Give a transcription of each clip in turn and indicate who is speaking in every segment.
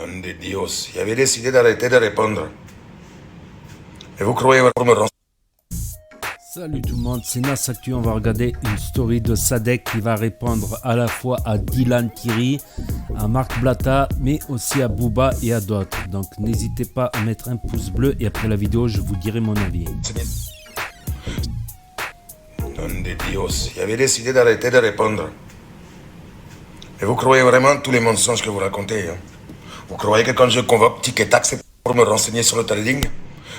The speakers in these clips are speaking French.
Speaker 1: Don de Dios, j'avais décidé d'arrêter de répondre. Et vous croyez vraiment me renseigner?
Speaker 2: Salut tout le monde, c'est Nas Actu. On va regarder une story de Sadek qui va répondre à la fois à Dylan Thierry, à Marc Blatta, mais aussi à Booba et à d'autres. Donc n'hésitez pas à mettre un pouce bleu et après la vidéo, je vous dirai mon avis.
Speaker 1: Don de Dios, j'avais décidé d'arrêter de répondre. Et vous croyez vraiment tous les mensonges que vous racontez, hein? Vous croyez que quand je convoque Tic et Tac, c'est pour me renseigner sur le trading?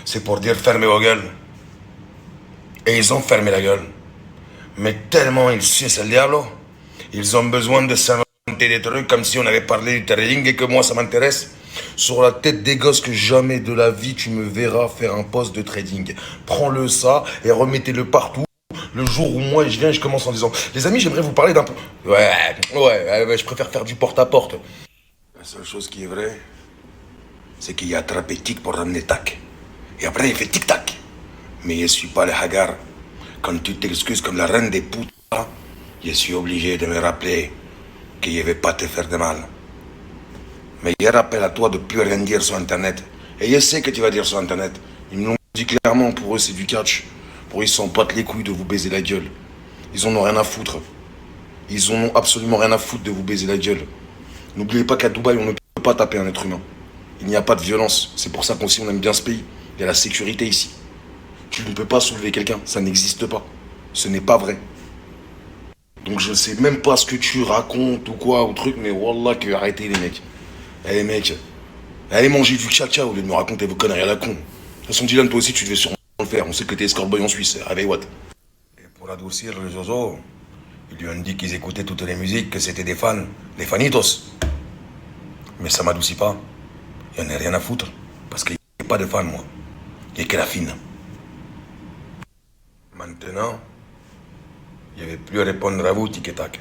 Speaker 1: C'est pour dire fermez vos gueules. Et ils ont fermé la gueule. Mais tellement ils sucent le diable, ils ont besoin de s'inventer des trucs comme si on avait parlé du trading et que moi ça m'intéresse. Sur la tête des gosses que jamais de la vie tu me verras faire un post de trading. Prends-le ça et remettez-le partout. Le jour où moi je viens, je commence en disant les amis, j'aimerais vous parler d'un peu. Ouais, je préfère faire du porte-à-porte. La seule chose qui est vraie, c'est qu'il a attrapé Tic pour ramener Tac. Et après il fait tic-tac. Mais je suis pas le hagar. Quand tu t'excuses comme la reine des putas, je suis obligé de me rappeler que je vais pas te faire de mal. Mais je rappelle à toi de plus rien dire sur Internet. Et je sais que tu vas dire sur Internet. Ils me l'ont dit clairement, pour eux c'est du catch. Pour eux ils s'en battent les couilles de vous baiser la gueule. Ils en ont rien à foutre. Ils en ont absolument rien à foutre de vous baiser la gueule. N'oubliez pas qu'à Dubaï on ne peut pas taper un être humain. Il n'y a pas de violence. C'est pour ça qu'aussi on aime bien ce pays. Il y a la sécurité ici. Tu ne peux pas soulever quelqu'un, ça n'existe pas. Ce n'est pas vrai. Donc je sais même pas ce que tu racontes ou quoi, ou truc, mais wallah que arrêtez les mecs. Eh les mecs, allez manger du tcha-tcha au lieu de me raconter vos conneries à la con. De toute façon Dylan, toi aussi tu devais sûrement le faire, on sait que t'es escort boy en Suisse, réveille what. Et pour adoucir le zozo, ils lui ont dit qu'ils écoutaient toutes les musiques, que c'était des fans, des fanitos. Mais ça m'adoucit pas. Il n'y en a rien à foutre, parce qu'il n'y a pas de fans moi. Il n'y a que la fine. Maintenant, je ne vais plus répondre à vous, tic et tac.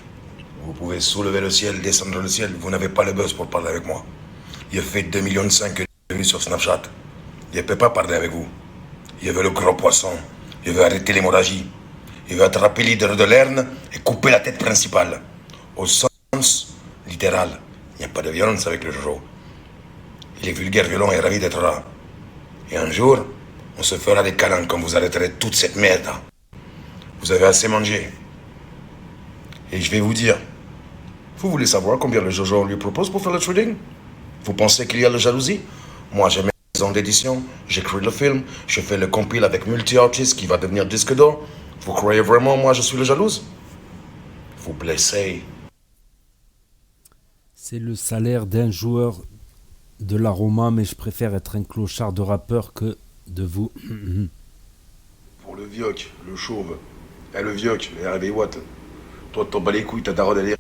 Speaker 1: Vous pouvez soulever le ciel, descendre le ciel, vous n'avez pas le buzz pour parler avec moi. Je fais 2,5 millions de vues sur Snapchat. Je ne peux pas parler avec vous. Je veux le gros poisson. Je veux arrêter l'hémorragie. Je veux attraper l'hydre de Lerne et couper la tête principale. Au sens littéral. Il n'y a pas de violence avec le Jojo. Il est vulgaire, violent et ravi d'être là. Et un jour, on se fera des câlins quand vous arrêterez toute cette merde. Vous avez assez mangé. Et je vais vous dire, vous voulez savoir combien le Jojo lui propose pour faire le trading? Vous pensez qu'il y a la jalousie? Moi, j'ai mes maisons d'édition, j'écris le film, je fais le compile avec multi-artistes qui va devenir disque d'or. Vous croyez vraiment moi je suis le jalouse? Vous blessez.
Speaker 2: C'est le salaire d'un joueur de la Roma, mais je préfère être un clochard de rappeur que de vous.
Speaker 1: Pour le vioc, le chauve. Eh le vioc, réveille what? Toi t'en bats les couilles, ta daronne elle est...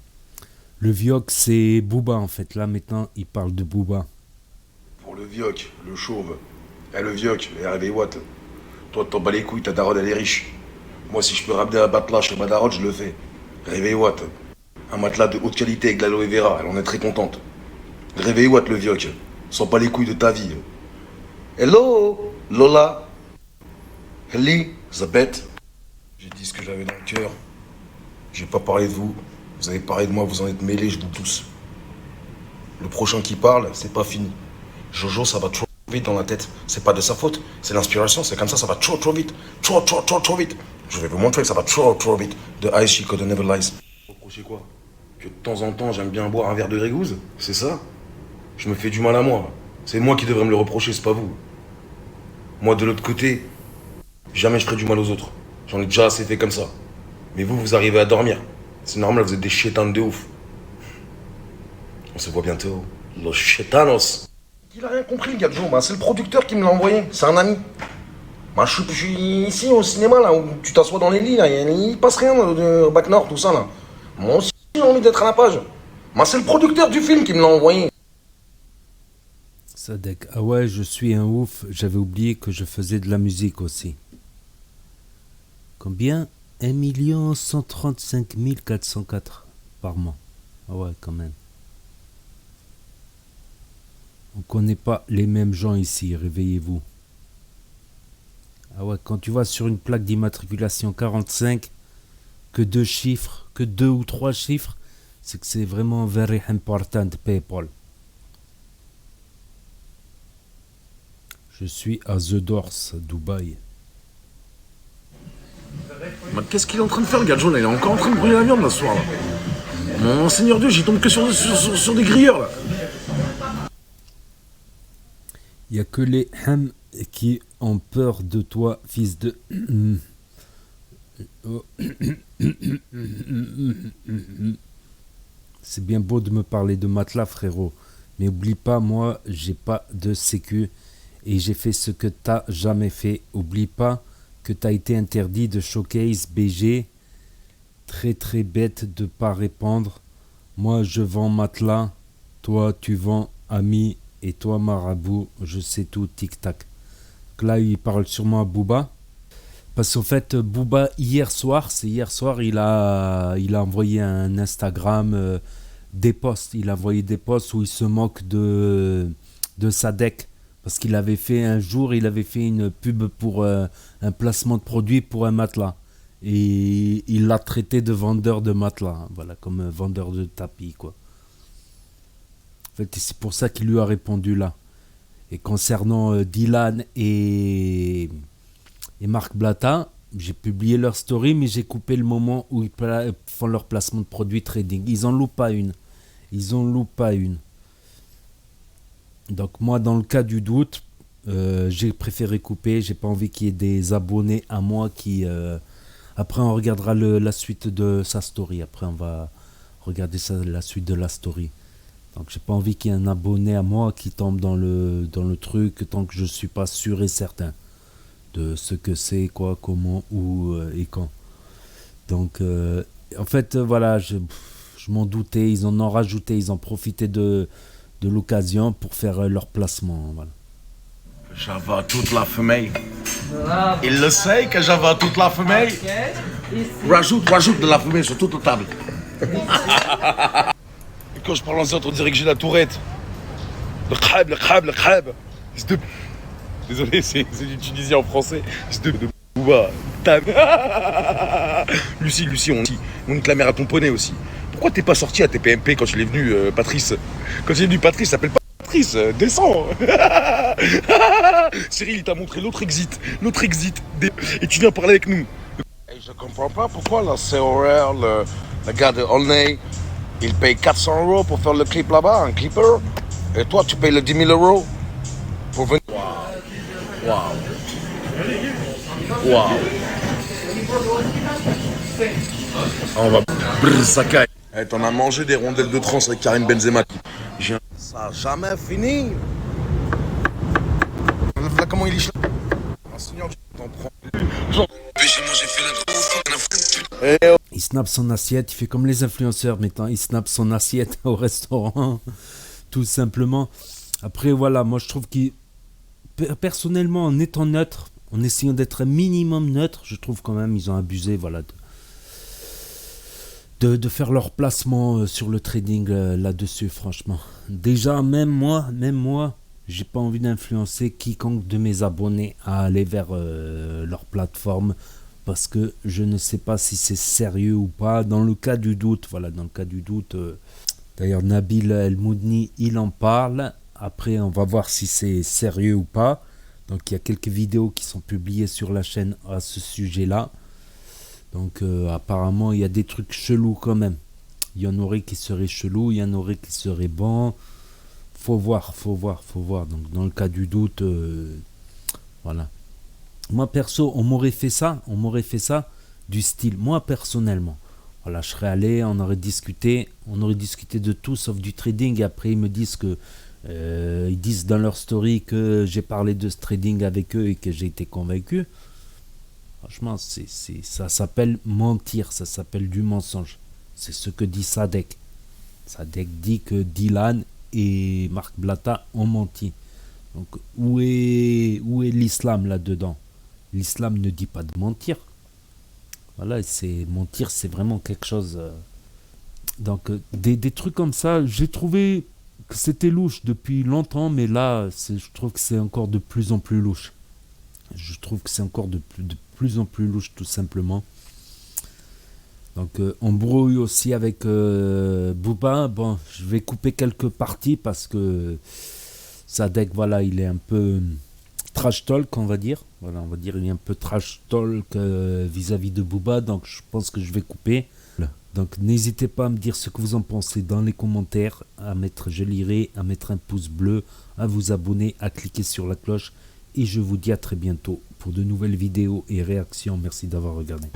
Speaker 2: Le Vioc, c'est Booba en fait. Là maintenant, il parle de Booba.
Speaker 1: Pour le vioc, le chauve. Eh le vioc, réveille what? Toi t'en bats les couilles, ta daronne elle est riche. Moi si je peux ramener un matelas chez ma daronne, je le fais. Réveille what? Un matelas de haute qualité avec de l'aloe vera, elle en est très contente. Réveille what le vioc? Sors pas les couilles de ta vie. Hello, Lola. Elisabeth. J'ai dit ce que j'avais dans le cœur. J'ai pas parlé de vous. Vous avez parlé de moi, vous en êtes mêlés, je vous tousse. Le prochain qui parle, c'est pas fini. Jojo, ça va trop vite dans la tête. C'est pas de sa faute. C'est l'inspiration, c'est comme ça va trop vite. Trop vite. Je vais vous montrer que ça va trop vite. De Ice Chico, de Never Lies. Reprochez quoi? Que de temps en temps, j'aime bien boire un verre de Grégouze? C'est ça? Je me fais du mal à moi. C'est moi qui devrais me le reprocher, c'est pas vous. Moi, de l'autre côté, jamais je ferai du mal aux autres. J'en ai déjà assez fait comme ça. Mais vous, vous arrivez à dormir. C'est normal, vous êtes des chétanes de ouf. On se voit bientôt. Los chétanos. Il a rien compris, le gars de Joe. C'est le producteur qui me l'a envoyé. C'est un ami. Je suis ici au cinéma, là, où tu t'assois dans les lits, là. Il passe rien de Bac Nord, tout ça, là. Moi aussi, j'ai envie d'être à la page. C'est le producteur du film qui me l'a envoyé.
Speaker 2: Sadek, ah ouais, je suis un ouf. J'avais oublié que je faisais de la musique aussi. Combien? 1 135 404 par mois. Ah ouais, quand même. On connaît pas les mêmes gens ici, réveillez-vous. Ah ouais, quand tu vas sur une plaque d'immatriculation 45, que 2 chiffres, que 2 ou 3 chiffres, c'est que c'est vraiment very important, people. Je suis à The Doors, Dubaï.
Speaker 3: Mais qu'est-ce qu'il est en train de faire, le gars de jaune? Il est encore en train de brûler la viande, là, ce soir, là. Mon Seigneur Dieu, j'y tombe que sur des grilleurs, là.
Speaker 2: Il n'y a que les ham qui ont peur de toi, fils de... C'est bien beau de me parler de matelas, frérot. Mais oublie pas, moi, j'ai pas de sécu. Et j'ai fait ce que t'as jamais fait. Oublie pas que t'as été interdit de showcase BG. Très très bête de pas répondre. Moi, je vends matelas. Toi, tu vends ami. Et toi, marabout, je sais tout, tic-tac. Donc là, il parle sûrement à Booba. Parce qu'en fait, Booba, hier soir, il a envoyé un Instagram, des posts. Il a envoyé des posts où il se moque de Sadek. Parce qu'il avait fait un jour, il avait fait une pub pour un placement de produit pour un matelas. Et il l'a traité de vendeur de matelas. Voilà, comme un vendeur de tapis, quoi. En fait, c'est pour ça qu'il lui a répondu là. Et concernant Dylan et Marc Blatta, j'ai publié leur story, mais j'ai coupé le moment où ils font leur placement de produit trading. Ils en louent pas une. Donc moi, dans le cas du doute, j'ai préféré couper. J'ai pas envie qu'il y ait des abonnés à moi qui... Après, on regardera la suite de sa story. Après, on va regarder la suite de la story. Donc j'ai pas envie qu'il y ait un abonné à moi qui tombe dans le truc tant que je suis pas sûr et certain de ce que c'est, quoi, comment, où et quand. Donc en fait voilà, je m'en doutais, ils en ont rajouté, ils ont profité de l'occasion pour faire leur placement, voilà.
Speaker 3: J'avais toute la femelle. Il le sait que j'avais toute la femelle. Rajoute de la femelle sur toute la table. Quand je parle en sorte, on dirait que j'ai la tourette. Le khab. Désolé, c'est du tunisien en français. C'est de Bouba. Lucie, on nique la mère à ton poney aussi. Pourquoi t'es pas sorti à TPMP quand il est venu, Patrice? Quand il est venu, Patrice s'appelle pas Patrice, descends. Cyril, il t'a montré l'autre exit. Et tu viens parler avec nous. Et je comprends pas pourquoi la COR, le gars de Olney, il paye 400 € pour faire le clip là-bas, un clipper. Et toi, tu payes le 10 000 € pour venir. Waouh. On va Sakai. Eh, t'en as mangé des rondelles de trans avec Karim Benzema. Ça a jamais fini. Là, comment il est. Seigneur, t'en prends.
Speaker 2: Il snap son assiette, il fait comme les influenceurs maintenant, il snap son assiette au restaurant, tout simplement. Après voilà, moi je trouve qu'il, personnellement, en étant neutre, en essayant d'être un minimum neutre, je trouve quand même ils ont abusé, voilà, de faire leur placement sur le trading là-dessus, franchement. Déjà, même moi, j'ai pas envie d'influencer quiconque de mes abonnés à aller vers leur plateforme. Parce que je ne sais pas si c'est sérieux ou pas. Dans le cas du doute, d'ailleurs Nabil El Moudni, il en parle. Après, on va voir si c'est sérieux ou pas. Donc, il y a quelques vidéos qui sont publiées sur la chaîne à ce sujet-là. Donc, apparemment, il y a des trucs chelous quand même. Il y en aurait qui seraient chelous, il y en aurait qui seraient bons. Faut voir. Donc, dans le cas du doute, voilà. Moi perso, on m'aurait fait ça du style, moi personnellement, voilà, je serais allé, on aurait discuté de tout sauf du trading. Et après ils me disent que ils disent dans leur story que j'ai parlé de ce trading avec eux et que j'ai été convaincu. Franchement, ça s'appelle mentir, ça s'appelle du mensonge. C'est ce que dit Sadek. Sadek dit que Dylan et Marc Blatta ont menti. Donc où est l'islam là-dedans? L'islam ne dit pas de mentir. Voilà, mentir, c'est vraiment quelque chose. Donc, des trucs comme ça, j'ai trouvé que c'était louche depuis longtemps, mais là, je trouve que c'est encore de plus en plus louche. Tout simplement. Donc, on brouille aussi avec Booba. Bon, je vais couper quelques parties parce que Sadek, voilà, il est un peu trash talk, on va dire. Voilà, on va dire il y a un peu trash talk vis-à-vis de Booba, donc je pense que je vais couper. Voilà. Donc n'hésitez pas à me dire ce que vous en pensez dans les commentaires, à mettre je lirai, à mettre un pouce bleu, à vous abonner, à cliquer sur la cloche. Et je vous dis à très bientôt pour de nouvelles vidéos et réactions. Merci d'avoir regardé.